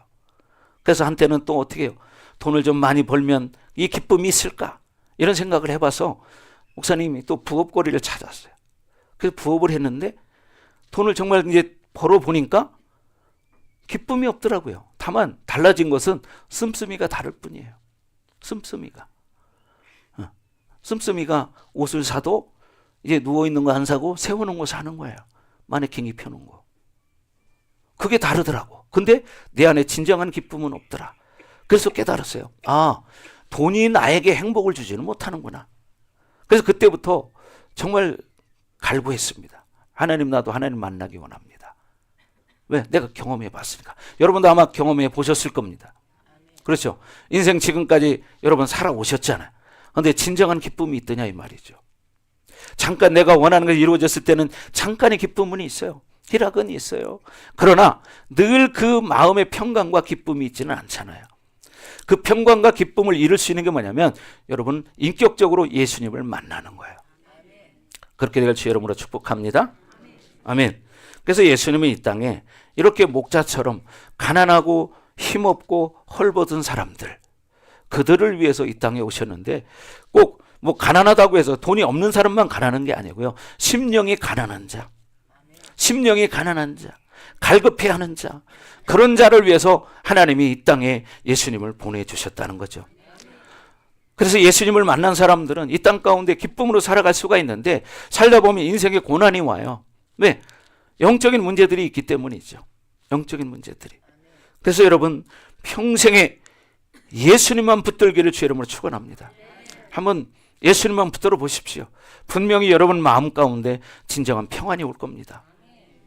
그래서 한때는 또 어떻게 해요? 돈을 좀 많이 벌면 이 기쁨이 있을까? 이런 생각을 해봐서 목사님이 또 부업거리를 찾았어요. 그래서 부업을 했는데 돈을 정말 이제 벌어보니까 기쁨이 없더라고요. 다만 달라진 것은 씀씀이가 다를 뿐이에요. 씀씀이가. 씀씀이가 옷을 사도 이제 누워있는 거 안 사고 세워놓은 거 사는 거예요. 마네킹 입혀놓은 거. 그게 다르더라고. 근데 내 안에 진정한 기쁨은 없더라. 그래서 깨달았어요. 아, 돈이 나에게 행복을 주지는 못하는구나. 그래서 그때부터 정말 갈구했습니다. 하나님, 나도 하나님 만나기 원합니다. 왜? 내가 경험해 봤으니까. 여러분도 아마 경험해 보셨을 겁니다. 그렇죠? 인생 지금까지 여러분 살아오셨잖아요. 그런데 진정한 기쁨이 있더냐 이 말이죠. 잠깐 내가 원하는 것이 이루어졌을 때는 잠깐의 기쁨은 있어요. 희락은 있어요. 그러나 늘 그 마음의 평강과 기쁨이 있지는 않잖아요. 그 평강과 기쁨을 이룰 수 있는 게 뭐냐면 여러분 인격적으로 예수님을 만나는 거예요. 그렇게 될 주 여러분으로 축복합니다. 아멘. 그래서 예수님은 이 땅에 이렇게 목자처럼 가난하고 힘없고 헐벗은 사람들, 그들을 위해서 이 땅에 오셨는데 꼭 뭐 가난하다고 해서 돈이 없는 사람만 가난한 게 아니고요. 심령이 가난한 자, 심령이 가난한 자, 갈급해하는 자, 그런 자를 위해서 하나님이 이 땅에 예수님을 보내주셨다는 거죠. 그래서 예수님을 만난 사람들은 이 땅 가운데 기쁨으로 살아갈 수가 있는데 살다 보면 인생에 고난이 와요. 왜? 영적인 문제들이 있기 때문이죠. 영적인 문제들이. 그래서 여러분 평생에 예수님만 붙들기를 주 이름으로 축원합니다. 한번 예수님만 붙들어 보십시오. 분명히 여러분 마음 가운데 진정한 평안이 올 겁니다.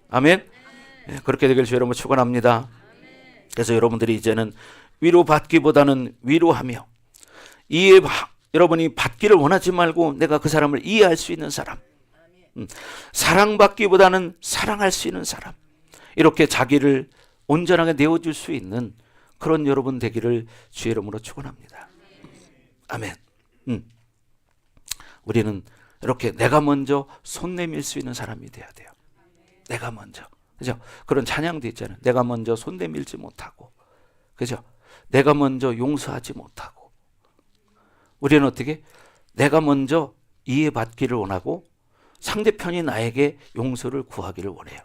아멘. 네, 그렇게 되길 주 여러분 축원합니다. 그래서 여러분들이 이제는 위로받기보다는 위로하며 여러분이 받기를 원하지 말고 내가 그 사람을 이해할 수 있는 사람, 사랑받기보다는 사랑할 수 있는 사람, 이렇게 자기를 온전하게 내어줄 수 있는 그런 여러분 되기를 주의 이름으로 축원합니다. 아멘. 우리는 이렇게 내가 먼저 손 내밀 수 있는 사람이 돼야 돼요. 내가 먼저. 그죠? 그런 찬양도 있잖아요. 내가 먼저 손 내밀지 못하고, 그죠? 내가 먼저 용서하지 못하고. 우리는 어떻게? 내가 먼저 이해받기를 원하고 상대편이 나에게 용서를 구하기를 원해요.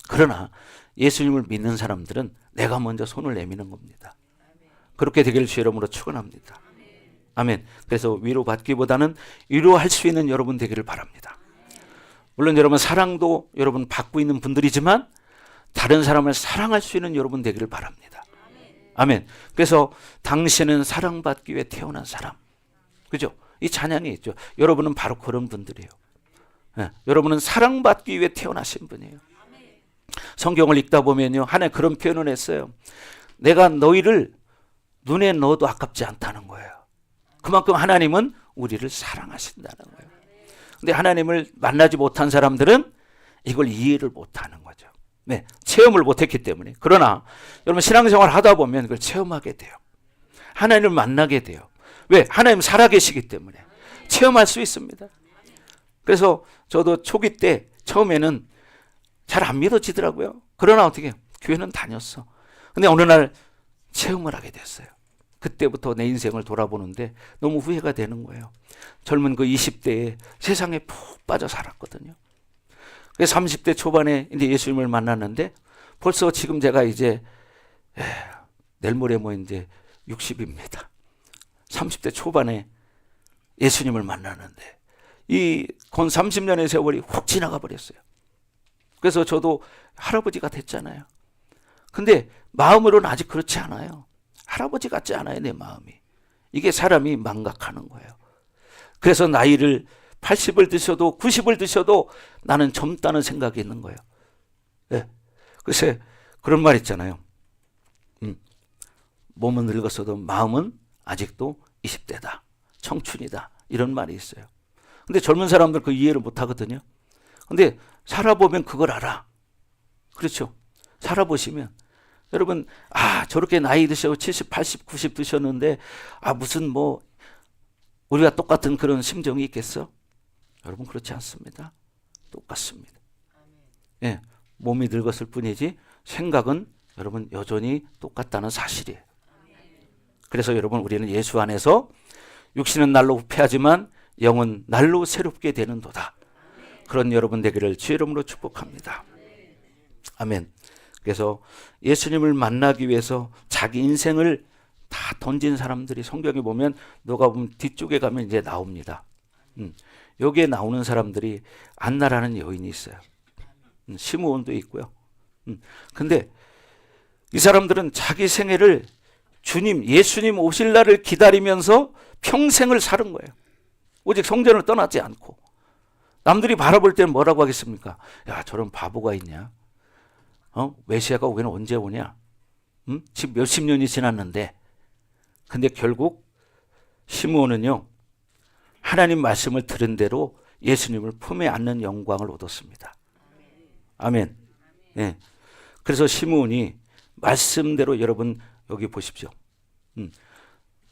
그러나 예수님을 믿는 사람들은 내가 먼저 손을 내미는 겁니다. 그렇게 되기를 주 이름으로 축원합니다. 아멘. 그래서 위로받기보다는 위로할 수 있는 여러분 되기를 바랍니다. 물론 여러분 사랑도 여러분 받고 있는 분들이지만 다른 사람을 사랑할 수 있는 여러분 되기를 바랍니다. 아멘. 그래서 당신은 사랑받기 위해 태어난 사람. 그죠? 이 찬양이 있죠. 여러분은 바로 그런 분들이에요. 네. 여러분은 사랑받기 위해 태어나신 분이에요. 성경을 읽다 보면요. 하나님 그런 표현을 했어요. 내가 너희를 눈에 넣어도 아깝지 않다는 거예요. 그만큼 하나님은 우리를 사랑하신다는 거예요. 근데 하나님을 만나지 못한 사람들은 이걸 이해를 못하는 거죠. 네, 체험을 못했기 때문에. 그러나 여러분 신앙생활 하다 보면 그걸 체험하게 돼요. 하나님을 만나게 돼요. 왜? 하나님 살아계시기 때문에 체험할 수 있습니다. 그래서 저도 초기 때 처음에는 잘 안 믿어지더라고요. 그러나 어떻게 교회는 다녔어. 근데 어느 날 체험을 하게 됐어요. 그때부터 내 인생을 돌아보는데 너무 후회가 되는 거예요. 젊은 그 20대에 세상에 푹 빠져 살았거든요. 그래서 30대 초반에 이제 예수님을 만났는데 벌써 지금 제가 이제 내일 모레 뭐 이제 60입니다. 30대 초반에 예수님을 만나는데 이 건 30년의 세월이 훅 지나가 버렸어요. 그래서 저도 할아버지가 됐잖아요. 근데 마음으로는 아직 그렇지 않아요. 할아버지 같지 않아요, 내 마음이. 이게 사람이 망각하는 거예요. 그래서 나이를 80을 드셔도 90을 드셔도 나는 젊다는 생각이 있는 거예요. 네. 글쎄 그런 말 있잖아요. 몸은 늙었어도 마음은 아직도 20대다. 청춘이다. 이런 말이 있어요. 근데 젊은 사람들 그 이해를 못 하거든요. 근데 살아보면 그걸 알아. 그렇죠. 살아보시면 여러분, 저렇게 나이 드셔 70, 80, 90 드셨는데 무슨 뭐 우리가 똑같은 그런 심정이 있겠어? 여러분, 그렇지 않습니다. 똑같습니다. 예, 몸이 늙었을 뿐이지 생각은 여러분 여전히 똑같다는 사실이에요. 그래서 여러분, 우리는 예수 안에서 육신은 날로 후패하지만 영은 날로 새롭게 되는도다. 그런 여러분 되기를 주의 이름으로 축복합니다. 아멘. 그래서 예수님을 만나기 위해서 자기 인생을 다 던진 사람들이 성경에 보면 너가 보면 뒤쪽에 가면 이제 나옵니다. 여기에 나오는 사람들이 안나라는 여인이 있어요. 시므온도 있고요. 근데 이 사람들은 자기 생애를 주님, 예수님 오실 날을 기다리면서 평생을 사는 거예요. 오직 성전을 떠나지 않고. 남들이 바라볼 때는 뭐라고 하겠습니까? 야, 저런 바보가 있냐? 메시아가 오기는 언제 오냐? 지금 몇십 년이 지났는데. 근데 결국 시므온은요, 하나님 말씀을 들은 대로 예수님을 품에 안는 영광을 얻었습니다. 아멘. 예. 그래서 시므온이 말씀대로, 여러분 여기 보십시오.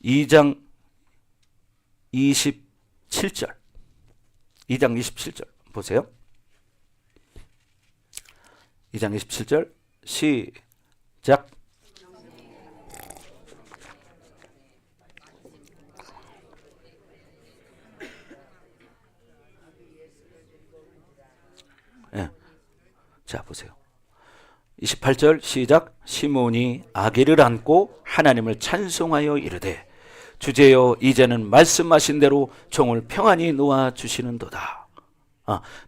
2장 27절. 2장 27절 보세요. 2장 27절 시작. 예. 자, 보세요. 28절 시작. 시몬이 아기를 안고 하나님을 찬송하여 이르되 주제여 이제는 말씀하신 대로 종을 평안히 놓아 주시는도다.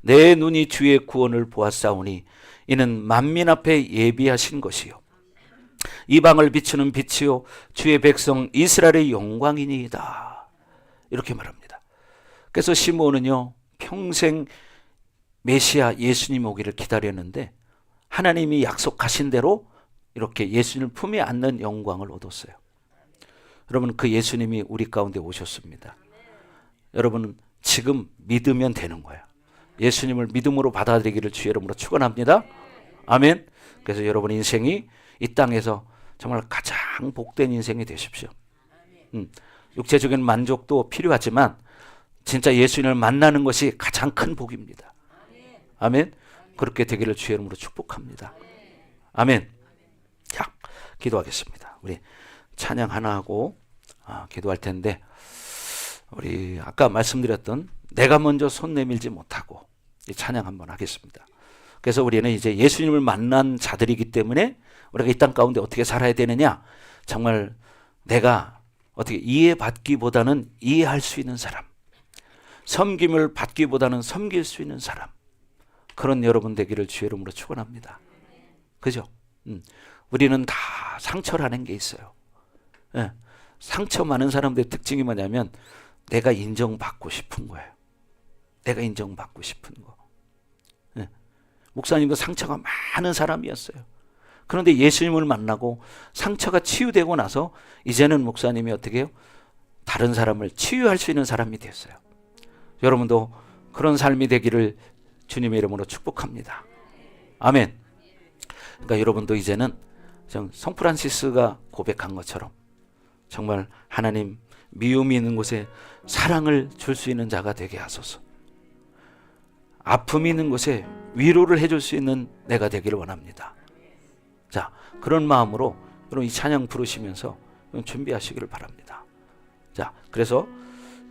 내 눈이 주의 구원을 보았사오니 이는 만민 앞에 예비하신 것이요 이방을 비추는 빛이요 주의 백성 이스라엘의 영광이니이다. 이렇게 말합니다. 그래서 시므온은요, 평생 메시아 예수님 오기를 기다렸는데 하나님이 약속하신 대로 이렇게 예수님을 품에 안는 영광을 얻었어요. 여러분, 그 예수님이 우리 가운데 오셨습니다. 여러분, 지금 믿으면 되는 거예요. 예수님을 믿음으로 받아들이기를 주의 이름으로 축원합니다. 아멘. 그래서 여러분 인생이 이 땅에서 정말 가장 복된 인생이 되십시오. 육체적인 만족도 필요하지만 진짜 예수님을 만나는 것이 가장 큰 복입니다. 아멘. 그렇게 되기를 주의 이름으로 축복합니다. 아멘. 자, 기도하겠습니다. 우리 찬양 하나 하고 기도할 텐데, 우리 아까 말씀드렸던 내가 먼저 손 내밀지 못하고 이 찬양 한번 하겠습니다. 그래서 우리는 이제 예수님을 만난 자들이기 때문에 우리가 이 땅 가운데 어떻게 살아야 되느냐, 정말 내가 어떻게 이해받기보다는 이해할 수 있는 사람, 섬김을 받기보다는 섬길 수 있는 사람, 그런 여러분 되기를 주의 이름으로 축원합니다. 그죠? 우리는 다 상처라는 게 있어요. 예. 상처 많은 사람들의 특징이 뭐냐면 내가 인정받고 싶은 거예요. 내가 인정받고 싶은 거. 예. 목사님도 상처가 많은 사람이었어요. 그런데 예수님을 만나고 상처가 치유되고 나서 이제는 목사님이 어떻게 해요? 다른 사람을 치유할 수 있는 사람이 됐어요. 여러분도 그런 삶이 되기를 주님의 이름으로 축복합니다. 아멘. 그러니까 여러분도 이제는 성 프란시스가 고백한 것처럼 정말 하나님, 미움이 있는 곳에 사랑을 줄 수 있는 자가 되게 하소서. 아픔이 있는 곳에 위로를 해줄 수 있는 내가 되기를 원합니다. 자, 그런 마음으로 여러분 이 찬양 부르시면서 준비하시기를 바랍니다. 자, 그래서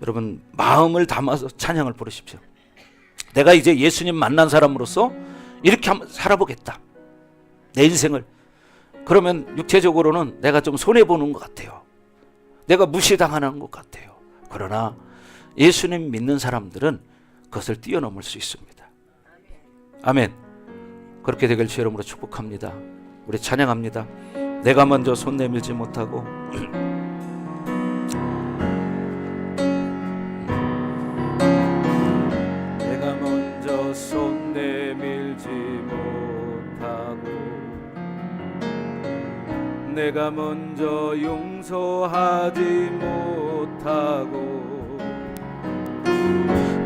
여러분 마음을 담아서 찬양을 부르십시오. 내가 이제 예수님 만난 사람으로서 이렇게 한번 살아보겠다. 내 인생을. 그러면 육체적으로는 내가 좀 손해보는 것 같아요. 내가 무시당하는 것 같아요. 그러나 예수님 믿는 사람들은 그것을 뛰어넘을 수 있습니다. 아멘. 그렇게 되길 주의 이름으로 축복합니다. 우리 찬양합니다. 내가 먼저 손 내밀지 못하고 내가 먼저 손 내밀지 못하고 내가 먼저 용서하지 못하고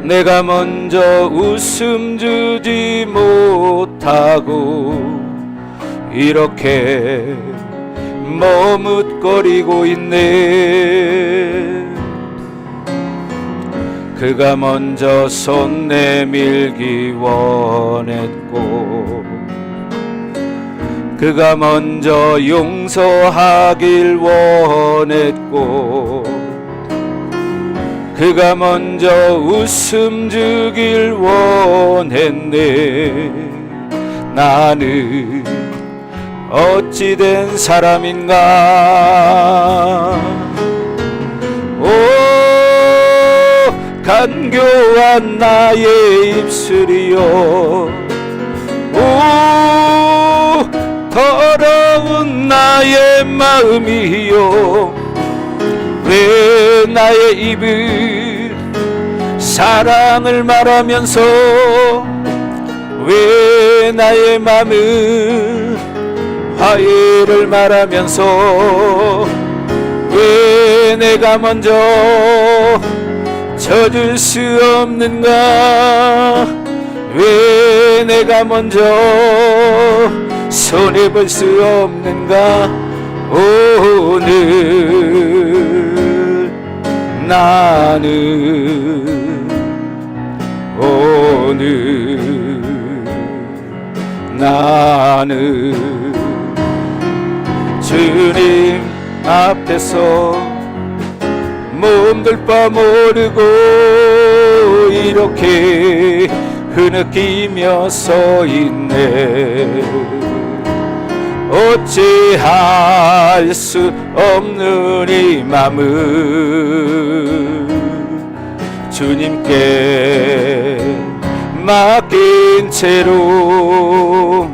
내가 먼저 웃음 주지 못하고 이렇게 머뭇거리고 있네. 그가 먼저 손 내밀기 원했고, 그가 먼저 용서하길 원했고, 그가 먼저 웃음 주길 원했네. 나는 어찌된 사람인가. 오, 간교한 나의 입술이요, 오, 더러운 나의 마음이요, 왜 나의 입은 사랑을 말하면서, 왜 나의 맘은 화해를 말하면서, 왜 내가 먼저 져줄 수 없는가, 왜 내가 먼저 손해볼 수 없는가. 오늘 나는 주님 앞에서 몸둘 바 모르고 이렇게 흐느끼며 서 있네. 어찌할 수 없는 이 맘을 주님께 맡긴 채로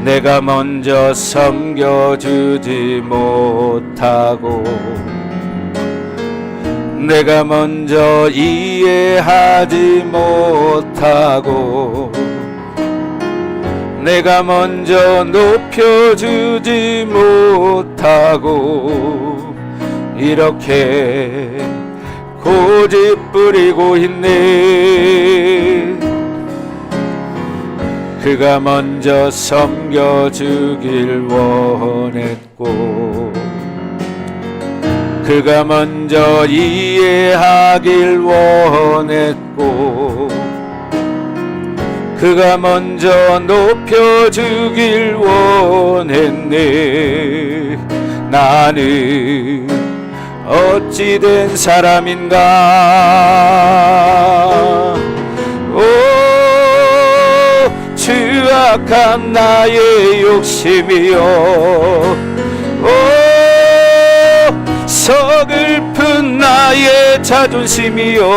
내가 먼저 섬겨주지 못하고, 내가 먼저 이해하지 못하고, 내가 먼저 높여주지 못하고, 이렇게 고집 부리고 있네. 그가 먼저 섬겨주길 원했고, 그가 먼저 이해하길 원했고, 그가 먼저 높여주길 원했네. 나는 어찌된 사람인가. 오, 추악한 나의 욕심이요, 오, 서글픈 나의 자존심이요,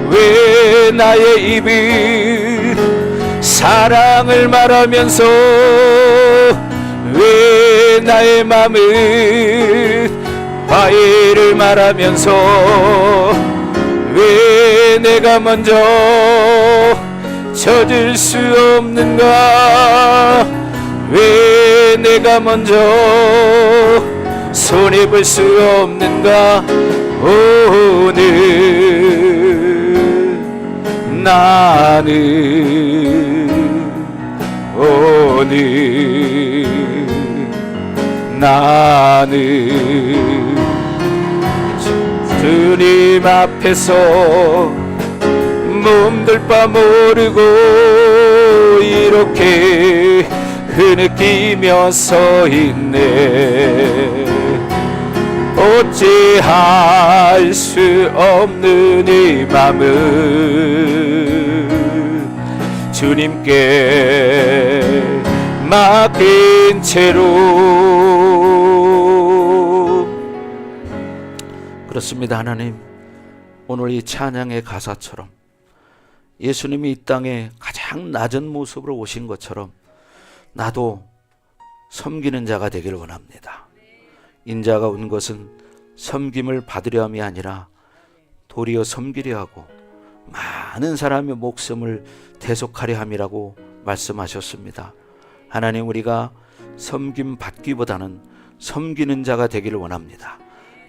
왜 나의 입은 사랑을 말하면서, 왜 나의 맘은 화해를 말하면서, 왜 내가 먼저 져줄 수 없는가, 왜 내가 먼저 손해볼 수 없는가. 나는 주님 앞에서 몸둘 바 모르고 이렇게 흐느끼며 서 있네. 어찌할 수 없는 이 맘을 주님께 맡긴 채로. 그렇습니다. 하나님, 오늘 이 찬양의 가사처럼 예수님이 이 땅에 가장 낮은 모습으로 오신 것처럼 나도 섬기는 자가 되기를 원합니다. 인자가 온 것은 섬김을 받으려 함이 아니라 도리어 섬기려 하고 많은 사람의 목숨을 대속하려 함이라고 말씀하셨습니다. 하나님, 우리가 섬김 받기보다는 섬기는 자가 되기를 원합니다.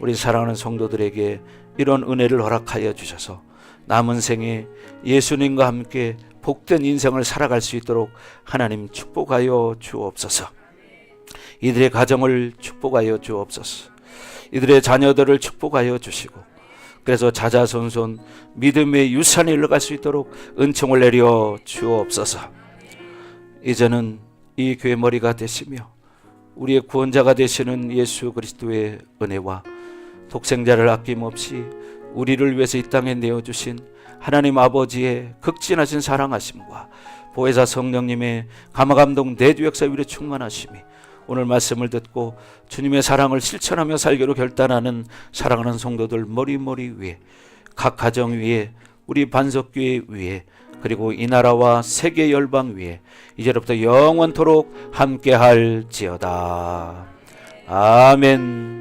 우리 사랑하는 성도들에게 이런 은혜를 허락하여 주셔서 남은 생에 예수님과 함께 복된 인생을 살아갈 수 있도록 하나님 축복하여 주옵소서. 이들의 가정을 축복하여 주옵소서. 이들의 자녀들을 축복하여 주시고, 그래서 자자손손 믿음의 유산이 흘러갈 수 있도록 은총을 내려 주옵소서. 이제는 이 교회 머리가 되시며 우리의 구원자가 되시는 예수 그리스도의 은혜와 독생자를 아낌없이 우리를 위해서 이 땅에 내어주신 하나님 아버지의 극진하신 사랑하심과 보혜사 성령님의 감화감동 내주 역사 위로 충만하심이 오늘 말씀을 듣고 주님의 사랑을 실천하며 살기로 결단하는 사랑하는 성도들 머리머리 위에, 각 가정 위에, 우리 반석교회 위에, 그리고 이 나라와 세계 열방 위에 이제로부터 영원토록 함께할지어다. 아멘.